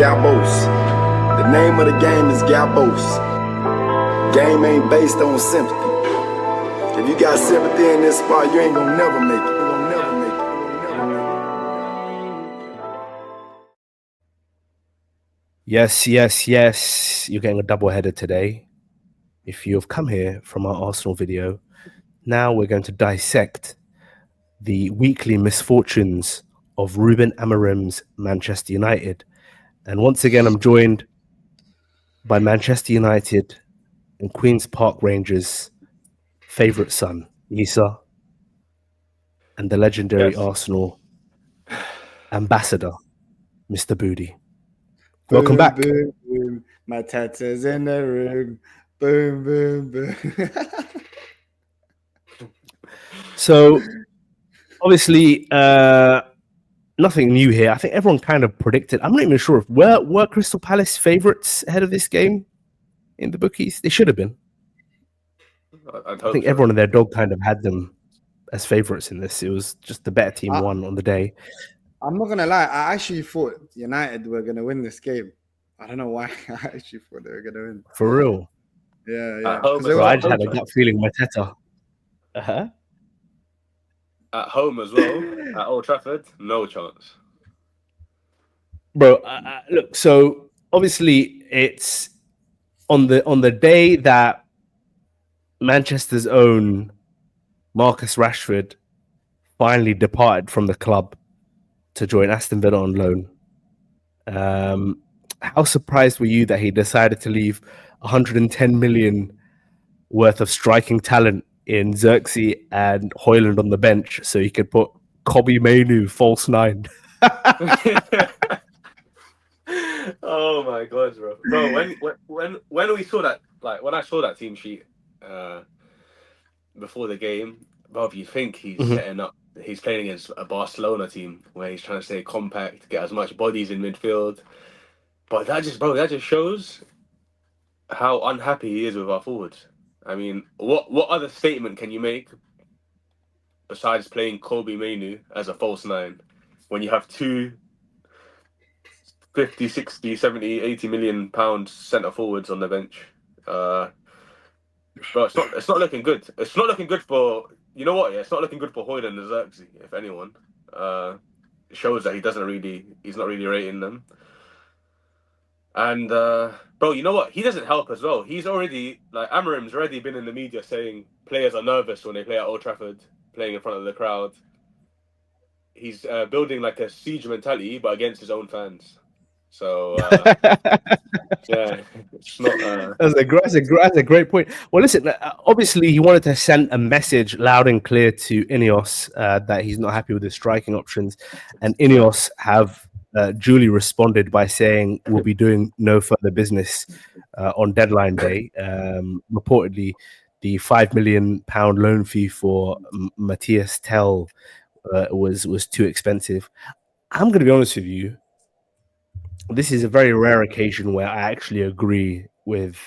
Gabos. The name of the game is Gabos. Game ain't based on sympathy. If you got sympathy in this spot, you ain't gonna never make it. You gonna never make it. Yes. You're getting a double header today. If you have come here from our Arsenal video, now we're going to dissect the weekly misfortunes of Ruben Amorim's Manchester United. And once again, I'm joined by Manchester United and Queen's Park Rangers' favourite son, Isa, and the legendary Arsenal ambassador, Mr. Booty. Welcome back. Boom, boom. My tattoos in the room. Boom, boom, boom. So, obviously, nothing new here. I think everyone kind of predicted. I'm not even sure if were Crystal Palace favourites ahead of this game in the bookies. They should have been. I think everyone and their dog kind of had them as favourites in this. It was just the better team won on the day. I'm not gonna lie. I actually thought United were gonna win this game. I don't know why. I actually thought they were gonna win. For real? Yeah. So I just had a gut feeling. Mateta. At home as well, at Old Trafford, no chance. Bro, look. So obviously, it's on the day that Manchester's own Marcus Rashford finally departed from the club to join Aston Villa on loan. How surprised were you that he decided to leave 110 million worth of striking talent in Xerxes and Højlund on the bench so he could put Kobbie Mainoo false 9? Oh my god, bro! When we saw that, like when I saw that team sheet before the game, bro, you think he's setting up. He's playing against a Barcelona team where he's trying to stay compact, get as much bodies in midfield. But that just shows how unhappy he is with our forwards. I mean, what other statement can you make besides playing Kobbie Mainoo as a false 9 when you have two 50, 60, 70, 80 million pound centre forwards on the bench? Bro, it's not looking good. It's not looking good for, you know what? Yeah, it's not looking good for Højlund and Xerxes, if anyone. It shows that he's not really rating them. And bro, you know what? He doesn't help as well. He's already, like, Amorim's already been in the media saying players are nervous when they play at Old Trafford, playing in front of the crowd. He's building like a siege mentality, but against his own fans. So yeah, it's not. That's a great point. Well, listen, obviously he wanted to send a message loud and clear to Ineos that he's not happy with his striking options, and Ineos have duly responded by saying we'll be doing no further business on deadline day. Reportedly, the £5 million loan fee for Matthias Tell was too expensive. I'm going to be honest with you. This is a very rare occasion where I actually agree with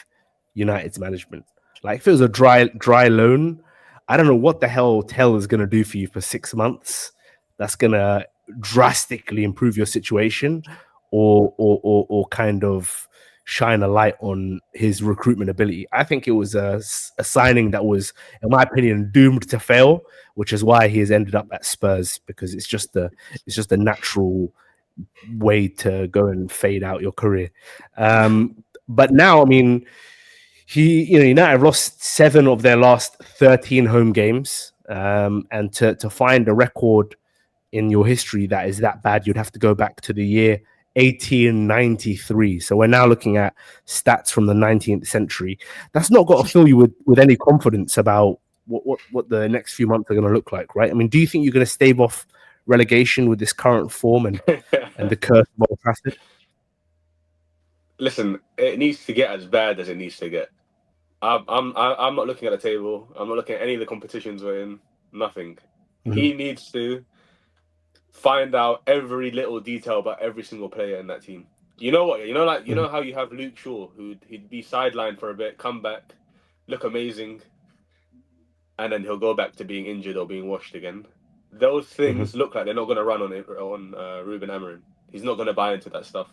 United's management. Like, if it was a dry loan, I don't know what the hell Tell is going to do for you for 6 months. That's going to drastically improve your situation, or kind of shine a light on his recruitment ability. I think it was a signing that was, in my opinion, doomed to fail, which is why he has ended up at Spurs, because it's just a natural way to go and fade out your career. But now, I mean, United have lost 7 of their last 13 home games, and to find a record in your history that is that bad, you'd have to go back to the year 1893. So we're now looking at stats from the 19th century. That's not got to fill you with any confidence about what the next few months are going to look like, right? I mean, do you think you're going to stave off relegation with this current form and the curse of Old Trafford? Listen, it needs to get as bad as it needs to get. I'm not looking at the table. I'm not looking at any of the competitions we're in. Nothing. He needs to find out every little detail about every single player in that team. You know what? You know how you have Luke Shaw, he'd be sidelined for a bit, come back, look amazing, and then he'll go back to being injured or being washed again. Those things look like they're not going to run on Ruben Amorim. He's not going to buy into that stuff.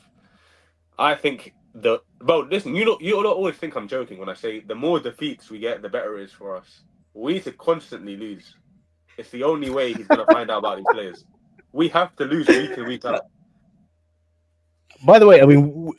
I think listen, you don't always think I'm joking when I say the more defeats we get, the better it is for us. We need to constantly lose. It's the only way he's gonna find out about these players. We have to lose week in, week out. By the way, I mean,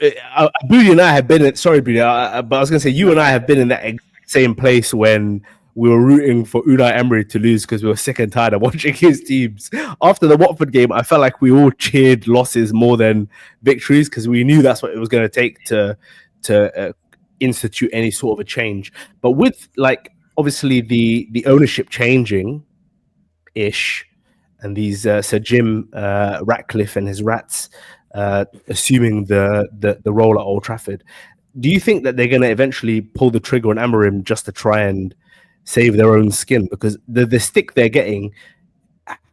Booty and I have been in. Sorry, Booty, but I was going to say you and I have been in that exact same place when we were rooting for Unai Emery to lose because we were sick and tired of watching his teams. After the Watford game, I felt like we all cheered losses more than victories because we knew that's what it was going to take to institute any sort of a change. But with like obviously the ownership changing ish, and these Sir Jim Ratcliffe and his rats assuming the role at Old Trafford. Do you think that they're going to eventually pull the trigger on Amorim just to try and save their own skin? Because the stick they're getting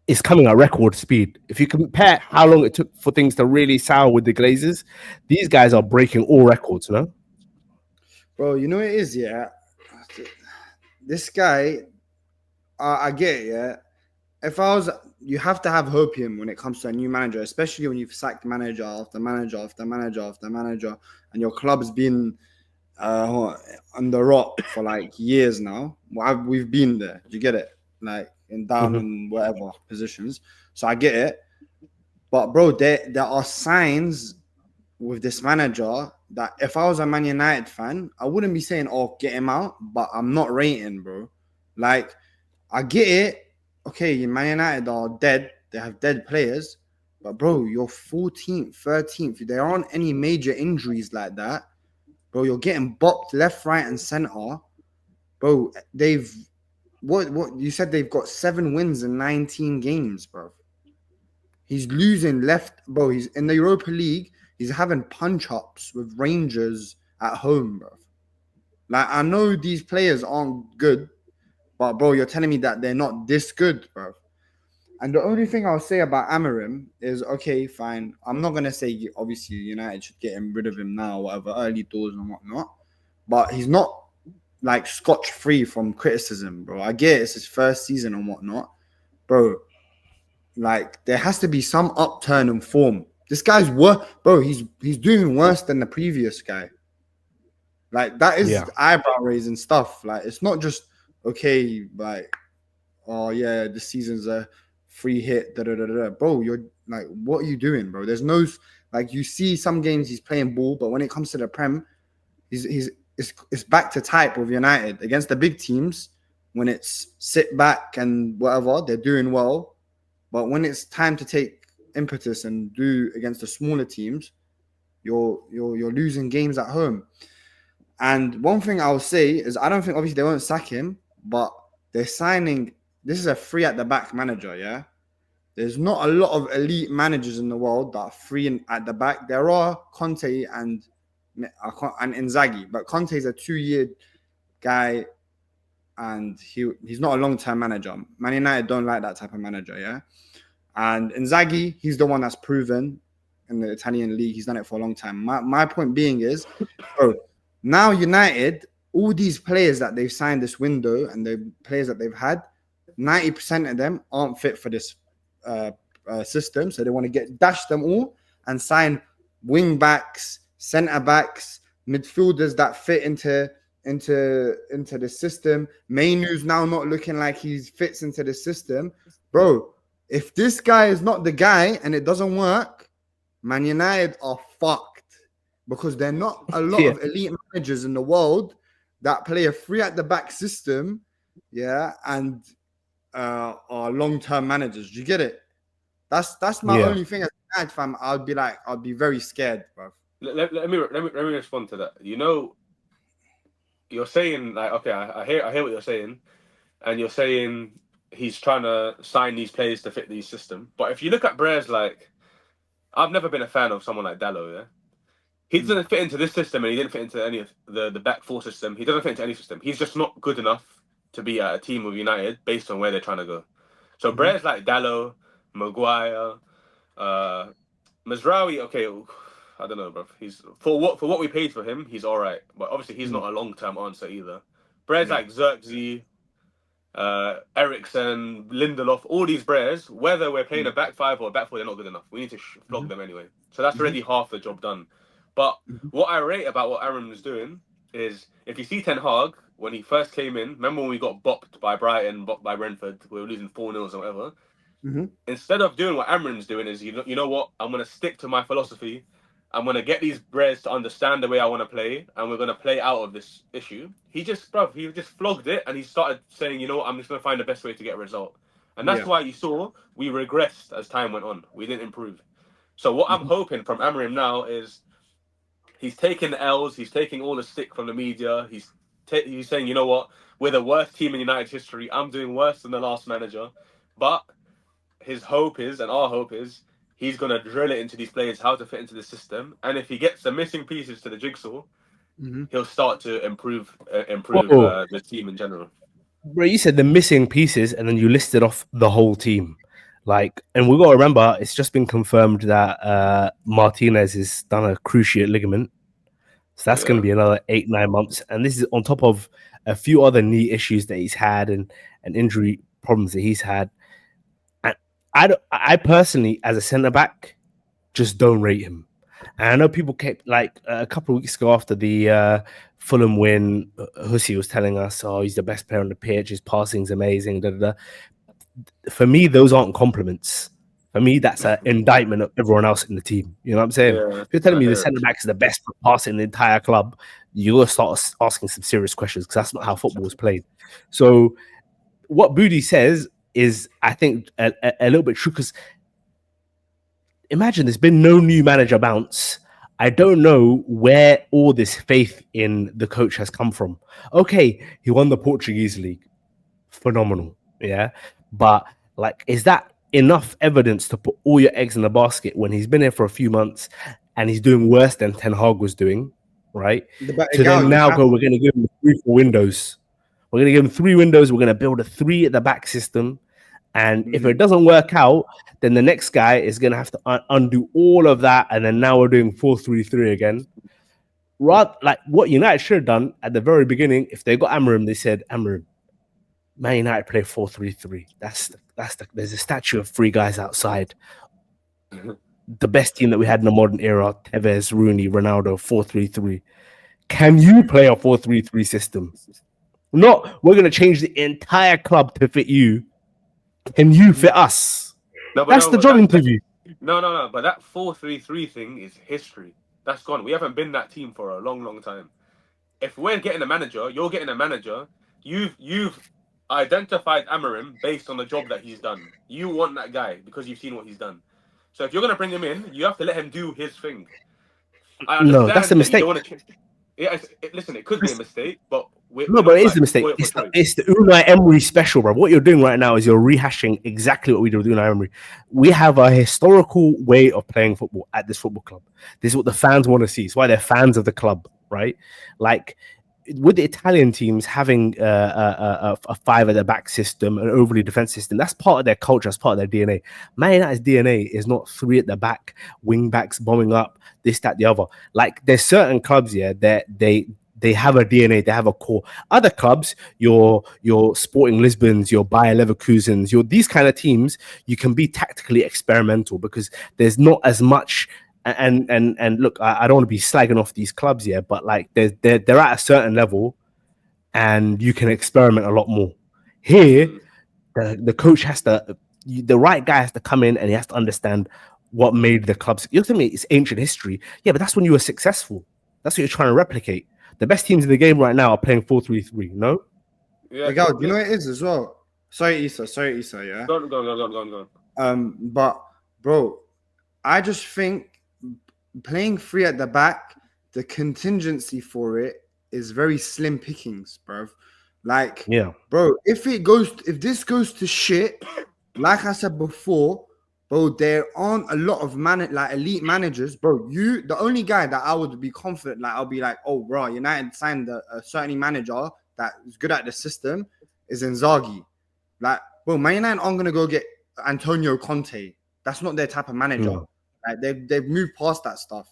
is coming at record speed. If you compare how long it took for things to really sour with the Glazers, these guys are breaking all records, no? Bro, you know what it is, yeah? This guy, I get it, yeah? You have to have hopium when it comes to a new manager, especially when you've sacked manager after manager after manager after manager, and your club's been on the rock for like years now. We've been there. Do you get it? Like in whatever positions. So I get it. But bro, there are signs with this manager that if I was a Man United fan, I wouldn't be saying, "Oh, get him out," but I'm not rating, bro. Like I get it. Okay, Man United are dead. They have dead players. But, bro, you're 14th, 13th. If there aren't any major injuries like that, bro, you're getting bopped left, right, and center. Bro, what you said they've got 7 wins in 19 games, bro. He's losing left, bro. He's in the Europa League. He's having punch-ups with Rangers at home, bro. Like, I know these players aren't good, but, bro, you're telling me that they're not this good, bro. And the only thing I'll say about Amorim is, okay, fine. I'm not going to say, obviously, United should get rid of him now, whatever, early doors and whatnot. But he's not, like, scotch-free from criticism, bro. I get it's his first season and whatnot. Bro, like, there has to be some upturn in form. This guy's bro, he's doing worse than the previous guy. Like, that is eyebrow raising stuff. Like, it's not just, okay, like, oh yeah, this season's a free hit, bro. You're like, what are you doing, bro? There's no, like, you see some games he's playing ball, but when it comes to the Prem, it's back to type with United against the big teams. When it's sit back and whatever, they're doing well, but when it's time to take impetus and do against the smaller teams, you're losing games at home. And one thing I'll say is, I don't think obviously they won't sack him, but they're signing. This is a free at the back manager, yeah? There's not a lot of elite managers in the world that are free at the back. There are Conte and Inzaghi, but Conte is a 2-year guy and he's not a long-term manager. Man United don't like that type of manager, yeah? And Inzaghi, he's the one that's proven in the Italian league. He's done it for a long time. My point being is, bro, now United, all these players that they've signed this window and the players that they've had, 90% of them aren't fit for this system. So they want to dash them all and sign wing backs, centre backs, midfielders that fit into the system. Mainu's now not looking like he fits into the system. Bro, if this guy is not the guy and it doesn't work, Man United are fucked. Because they're not a lot of elite managers in the world that play a free at the back system, yeah, and are long-term managers. Do you get it? That's my only thing as a United fan. I'd be very scared, bro. Let me respond to that. You know, you're saying like, okay, I hear what you're saying, and you're saying he's trying to sign these players to fit these system. But if you look at Brez, like, I've never been a fan of someone like Dallo, yeah. He doesn't fit into this system, and he didn't fit into any of the back four system. He doesn't fit into any system. He's just not good enough to be at a team with United based on where they're trying to go. So Brez like Dallo, Maguire, Mazraoui. Okay, I don't know, bro. He's for what we paid for him. He's all right, but obviously he's not a long-term answer either. Brez like Xerxes, Ericsson, Lindelof, all these Brez. Whether we're playing a back five or a back four, they're not good enough. We need to flog them anyway. So that's already half the job done. But what I rate about what Aaron was doing is, if you see Ten Hag, when he first came in, remember when we got bopped by Brighton, bopped by Brentford, we were losing 4-0 or whatever. Instead of doing what Aaron's doing, is you know what? I'm going to stick to my philosophy. I'm going to get these Breds to understand the way I want to play, and we're going to play out of this issue. He just flogged it, and he started saying, you know what? I'm just going to find the best way to get a result. And that's why you saw we regressed as time went on. We didn't improve. So what I'm hoping from Amorim now is he's taking the L's, he's taking all the stick from the media. He's saying, you know what? We're the worst team in United history. I'm doing worse than the last manager. But his hope is, and our hope is, he's going to drill it into these players how to fit into the system. And if he gets the missing pieces to the jigsaw, he'll start to improve the team in general. Bro, you said the missing pieces, and then you listed off the whole team. And we got to remember, it's just been confirmed that Martinez has done a cruciate ligament. So that's going to be another 8-9 months. And this is on top of a few other knee issues that he's had and injury problems that he's had. And I personally, as a centre-back, just don't rate him. And I know people kept, a couple of weeks ago after the Fulham win, Hussey was telling us, oh, he's the best player on the pitch, his passing's amazing, da, da, da. For me, those aren't compliments. For me, that's an indictment of everyone else in the team. You know what I'm saying? If you're telling me the centre-back is the best passer in the entire club, you got to start asking some serious questions, because that's not how football is played. So what Budi says is, I think, a little bit true, because imagine there's been no new manager bounce. I don't know where all this faith in the coach has come from. Okay, he won the Portuguese league. Phenomenal. Yeah. But is that enough evidence to put all your eggs in the basket when he's been here for a few months and he's doing worse than Ten Hag was doing, right? We're going to give him 3-4 windows. We're going to give him 3 windows. We're going to build a 3 at the back system. And if it doesn't work out, then the next guy is going to have to undo all of that. And then now we're doing 4-3-3 again. What United should have done at the very beginning, if they got Amorim, they said, Amorim, Man United play 4-3-3. There's a statue of 3 guys outside. The best team that we had in the modern era, Tevez, Rooney, Ronaldo, 4-3-3. Can you play a 4-3-3 system? Not, we're going to change the entire club to fit you. Can you fit us? That's the job interview. No. But that 4-3-3 thing is history. That's gone. We haven't been that team for a long, long time. If we're getting a manager, you're getting a manager. You've identified Amorim based on the job that he's done. You want that guy because you've seen what he's done. So if you're going to bring him in, you have to let him do his thing. No, that's a mistake. Listen, it could be a mistake, but it is a mistake. It's the Unai Emery special, bro. What you're doing right now is you're rehashing exactly what we did with Unai Emery. We have a historical way of playing football at this football club. This is what the fans want to see. It's why they're fans of the club, right? With the Italian teams having a 5 at the back system, an overly defense system, that's part of their culture, that's part of their DNA. Man United's DNA is not 3 at the back, wing backs bombing up, this, that, the other. There's certain clubs here that they have a DNA, they have a core. Other clubs, your Sporting Lisbons, your Bayer Leverkusens, these kind of teams, you can be tactically experimental because there's not as much. And look, I don't want to be slagging off these clubs here, but they're at a certain level, and you can experiment a lot more. Here, the coach has to, the right guy has to come in, and he has to understand what made the clubs. You're telling me it's ancient history, yeah, but that's when you were successful. That's what you're trying to replicate. The best teams in the game right now are playing 4-3-3. No, yeah. You know what it is as well. Sorry, Issa. Yeah. Go. But bro, I just think playing 3 at the back, the contingency for it is very slim pickings, bro. Bro, if this goes to shit, like I said before, bro, there aren't a lot of elite managers, bro. The only guy that I would be confident, I'll be like, oh, bro, United signed a certain manager that is good at the system, is Inzaghi. Bro, Man United aren't gonna go get Antonio Conte. That's not their type of manager. No. They've moved past that stuff,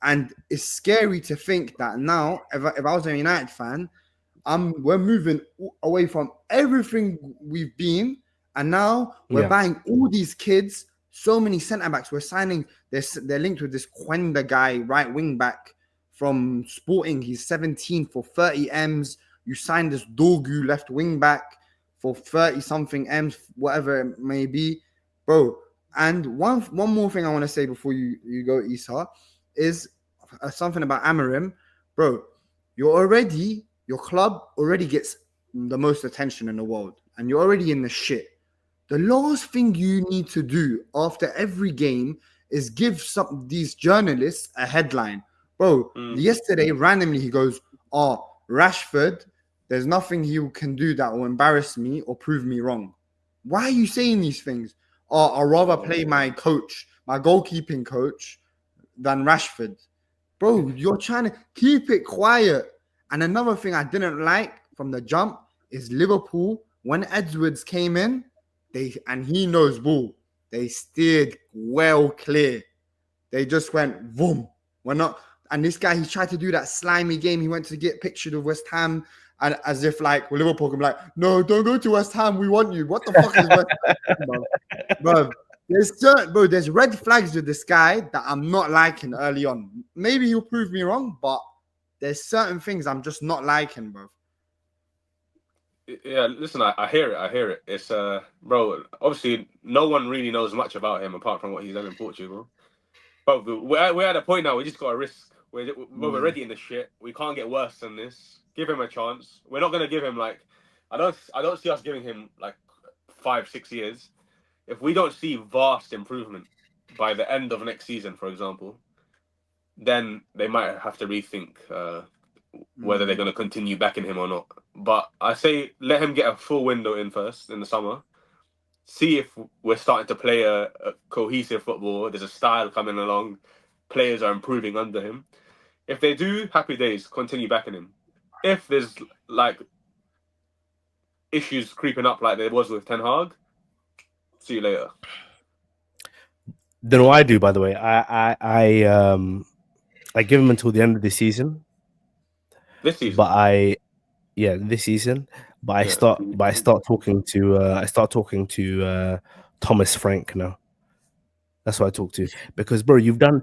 and it's scary to think that now, if I was a United fan, we're moving away from everything we've been, and now we're buying all these kids So many centre backs we're signing. They're linked with this Quenda guy, right wing back from Sporting. He's 17 for 30 M's. You signed this Dorgu left wing back for 30 something M's, whatever it may be, bro. And one more thing I want to say before you go, Isa, is something about Amorim, bro. Your club already gets the most attention in the world, and you're already in the shit. The last thing you need to do after every game is give some these journalists a headline. Bro, yesterday, randomly, he goes, "Oh, Rashford, there's nothing he can do that will embarrass me or prove me wrong." Why are you saying these things? Oh, I'd rather play my coach, my goalkeeping coach, than Rashford. Bro, you're trying to keep it quiet. And another thing I didn't like from the jump is Liverpool, when Edwards came in, and he knows ball, they steered well clear. They just went, boom. We're not. And this guy, he tried to do that slimy game. He went to get pictured of West Ham, and as if like Liverpool can be like, no, don't go to West Ham. We want you. What the fuck is West Ham, bro? There's red flags with this guy that I'm not liking early on. Maybe he'll prove me wrong, but there's certain things I'm just not liking, bro. Yeah, listen, I hear it. It's bro, obviously no one really knows much about him apart from what he's done in Portugal. But we're at a point now. We just got to risk. We're already in the shit. We can't get worse than this. Give him a chance. We're not gonna give him like, I don't see us giving him like 5-6 years. If we don't see vast improvement by the end of next season, for example, then they might have to rethink whether they're going to continue backing him or not. But I say let him get a full window in first in the summer. See if we're starting to play a cohesive football. There's a style coming along. Players are improving under him. If they do, happy days. Continue backing him. If there's like issues creeping up like there was with Ten Hag, see you later. Then what I do, by the way, I give him until the end of the season. This season, But this season. But I start talking to Thomas Frank now. That's what I talk to, because bro, you've done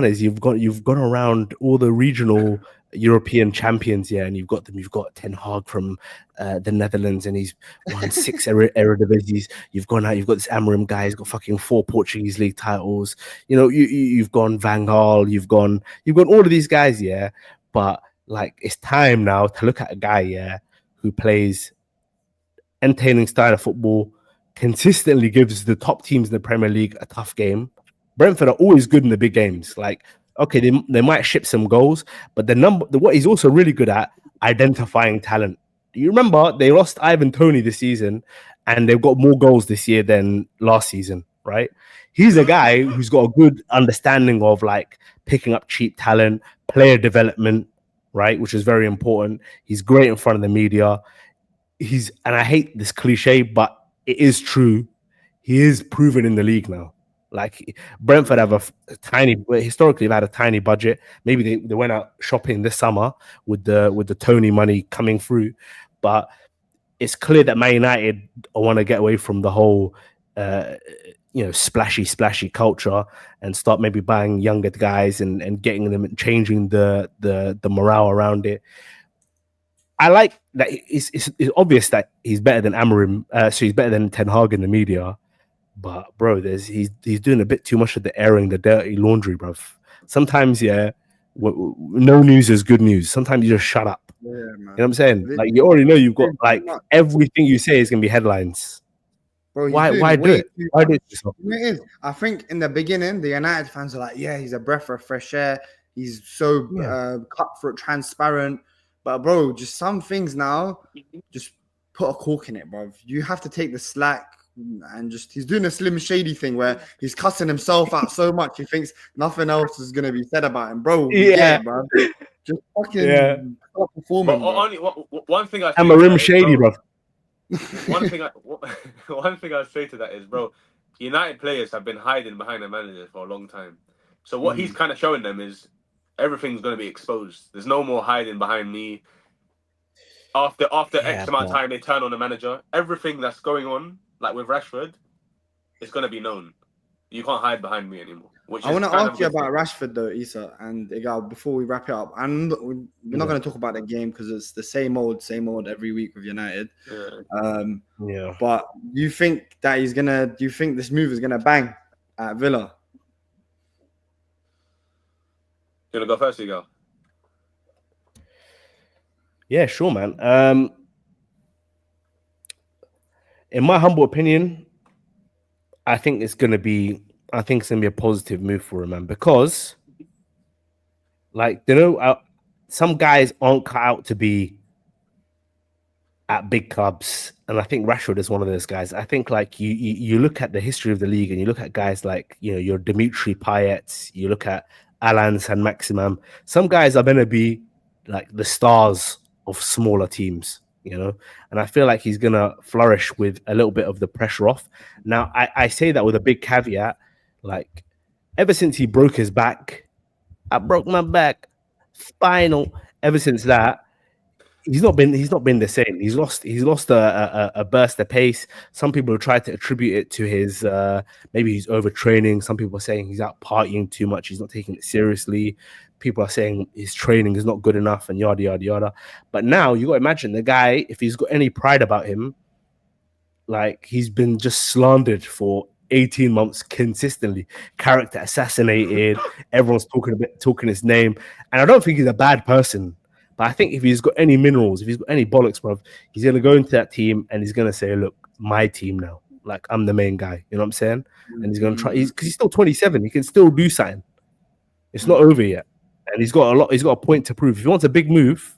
is you've gone around all the regional European champions, and you've got Ten Hag from the Netherlands, and he's won 6 Eredivisie. You've got this Amorim guy, he's got fucking 4 Portuguese league titles. You know, you've gone Van Gaal, you've gone all of these guys, but like it's time now to look at a guy, who plays entertaining style of football, consistently gives the top teams in the Premier League a tough game. Brentford are always good in the big games. Like, okay, they might ship some goals, but what he's also really good at, identifying talent. You remember they lost Ivan Toney this season, and they've got more goals this year than last season, right? He's a guy who's got a good understanding of like picking up cheap talent, player development, right, which is very important. He's great in front of the media. And I hate this cliche, but it is true. He is proven in the league now. Like Brentford have historically they've had a tiny budget. Maybe they went out shopping this summer with the Tony money coming through, but it's clear that Man United want to get away from the whole splashy culture and start maybe buying younger guys and getting them and changing the morale around it. I like that it's obvious that he's better than Amorim, so he's better than Ten Hag in the media. But bro, he's doing a bit too much of the airing the dirty laundry, bro. Sometimes, no news is good news. Sometimes you just shut up. Yeah, man. You know what I'm saying? Like you already know you've got like everything you say is gonna be headlines. Bro, why do it? Why do it? It is. I think in the beginning, the United fans are like, yeah, he's a breath of fresh air. He's so cutthroat, transparent. But bro, just some things now, just put a cork in it, bro. You have to take the slack, and he's doing a Slim Shady thing where he's cussing himself out so much he thinks nothing else is gonna be said about him, bro. Yeah, bro. Just fucking performing. One thing Amorim Shady, bro. One thing I'd say to that is, bro, United players have been hiding behind their managers for a long time. So what he's kind of showing them is everything's going to be exposed. There's no more hiding behind me. After X amount of time, they turn on the manager. Everything that's going on, like with Rashford, is going to be known. You can't hide behind me anymore. Which I is want to kind ask of you good for about him. Rashford though, Issa and Igal, before we wrap it up. We're not going to talk about the game because it's the same old every week with United. Yeah. Yeah. But you think that do you think this move is gonna bang at Villa? You want to go first, you go? Yeah, sure, man. In my humble opinion, I think it's gonna be a positive move for him, man, because like some guys aren't cut out to be at big clubs, and I think Rashford is one of those guys. I think like you look at the history of the league, and you look at guys like your Dimitri Payet, you look at Alan San Maximum. Some guys are gonna be like the stars of smaller teams, and I feel like he's gonna flourish with a little bit of the pressure off. Now, I say that with a big caveat, like ever since he broke his back, I broke my back, spinal. Ever since that, he's not been the same. He's lost a burst of pace. Some people have tried to attribute it to his maybe he's overtraining. Some people are saying he's out partying too much. He's not taking it seriously. People are saying his training is not good enough and yada yada yada. But now you got to imagine the guy, if he's got any pride about him, like he's been just slandered for 18 months consistently, character assassinated. Everyone's talking his name, and I don't think he's a bad person. But I think if he's got any minerals, if he's got any bollocks, bro, he's gonna go into that team and he's gonna say, "Look, my team now. Like I'm the main guy." You know what I'm saying? And he's gonna try. Because he's still 27. He can still do something. It's not over yet, and he's got a lot. He's got a point to prove. If he wants a big move,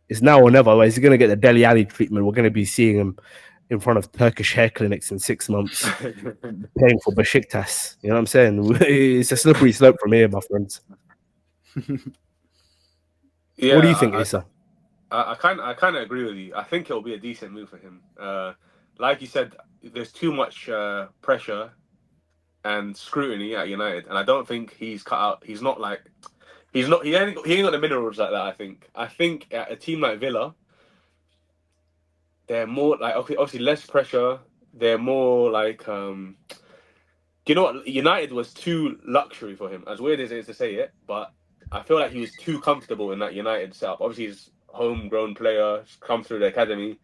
it's now or never. Otherwise, he's gonna get the Deli Ali treatment. We're gonna be seeing him in front of Turkish hair clinics in 6 months, paying for Besiktas. You know what I'm saying? It's a slippery slope from here, my friends. Yeah, What do you think, Issa? I kind of agree with you. I think it'll be a decent move for him. Like you said, there's too much pressure and scrutiny at United, and I don't think he's cut out. He's not like he ain't got the minerals like that. I think at a team like Villa, they're more like obviously less pressure. They're more like you know what? United was too luxury for him. As weird as it is to say it, but I feel like he was too comfortable in that United setup. Obviously, he's a homegrown player, come through the academy.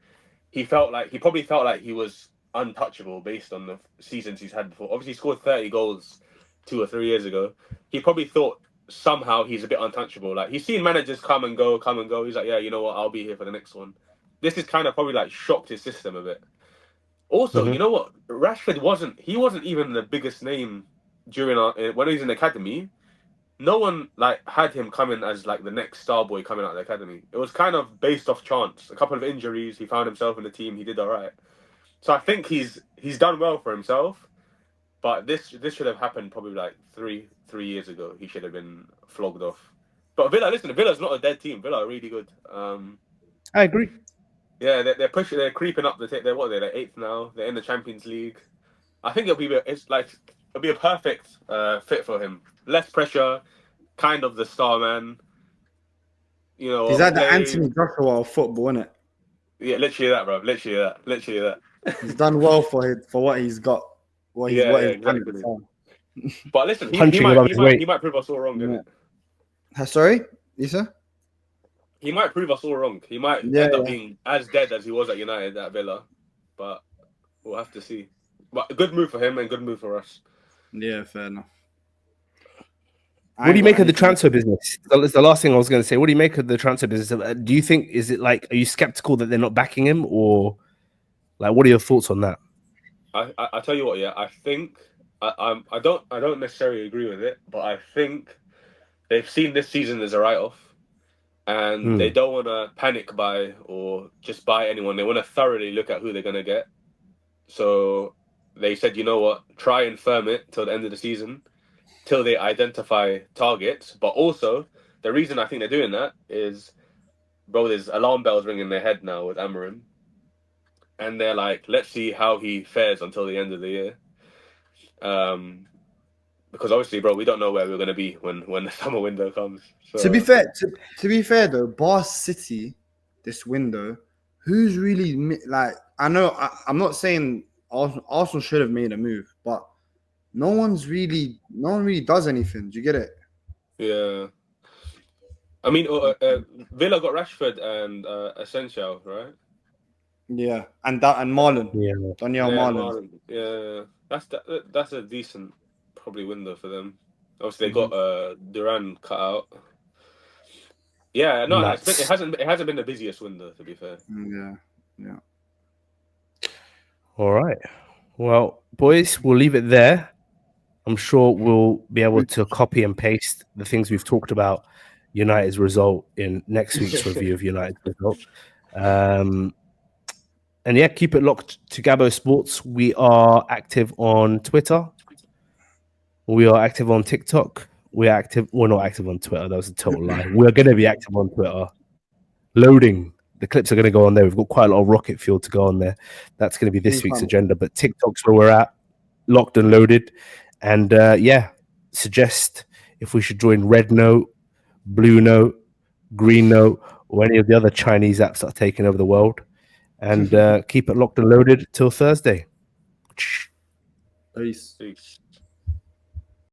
He probably felt like he was untouchable based on the seasons he's had before. Obviously, he scored 30 goals 2 or 3 years ago. He probably thought somehow he's a bit untouchable. Like he's seen managers come and go. He's like, yeah, you know what? I'll be here for the next one. This is kind of probably like shocked his system a bit. Also, you know what? Rashford wasn't even the biggest name during when he was in the academy. No one like had him coming as like the next star boy coming out of the academy. It was kind of based off chance. A couple of injuries, he found himself in the team. He did all right. So I think he's done well for himself. But this should have happened probably like three years ago. He should have been flogged off. But Villa's not a dead team. Villa are really good. I agree. Yeah, they're pushing. They're creeping up. They're eighth now. They're in the Champions League. I think it'll be a perfect fit for him. Less pressure, kind of the star man. You know, He's like the Anthony Joshua of football, isn't it? Yeah, literally that, bro. Literally that. He's done well for what he's got. What he's done exactly. before. But listen, he Punching above his weight. might prove us all wrong, innit? Sorry, Issa? He might prove us all wrong. He might end up being as dead as he was at United at Villa, but we'll have to see. But a good move for him and good move for us. Yeah, fair enough. What do you make of the transfer business? That's the last thing I was going to say. What do you make of the transfer business? Do you think are you skeptical that they're not backing him, or like what are your thoughts on that? I tell you what, yeah, I think I don't necessarily agree with it, but I think they've seen this season as a write-off. And they don't want to panic buy or just buy anyone. They want to thoroughly look at who they're going to get. So they said, you know what, try and firm it till the end of the season, till they identify targets. But also, the reason I think they're doing that is, bro, there's alarm bells ringing in their head now with Amorim. And they're like, let's see how he fares until the end of the year. Because obviously, bro, we don't know where we're going to be when the summer window comes. So, to be fair though, Bar City, this window, who's really like? I know I'm not saying Arsenal should have made a move, but no one really does anything. Do you get it? Yeah. I mean, Villa got Rashford and Essential, right? Yeah, and Marlon, Yeah. Daniel Yeah, Marlon. Marlon. Yeah, that's a decent probably window for them. Obviously, they got Duran cut out. Yeah, no, Nuts. it hasn't been the busiest window, to be fair. Yeah. All right. Well, boys, we'll leave it there. I'm sure we'll be able to copy and paste the things we've talked about United's result in next week's review of United's result. And yeah, keep it locked to Gabbo Sports. We are active on Twitter. We are active on TikTok. We're not active on Twitter. That was a total lie. We're going to be active on Twitter. Loading. The clips are going to go on there. We've got quite a lot of rocket fuel to go on there. That's going to be this week's agenda. But TikTok's where we're at, locked and loaded. And suggest if we should join Red Note, Blue Note, Green Note, or any of the other Chinese apps that are taking over the world. And keep it locked and loaded till Thursday. Peace. Peace.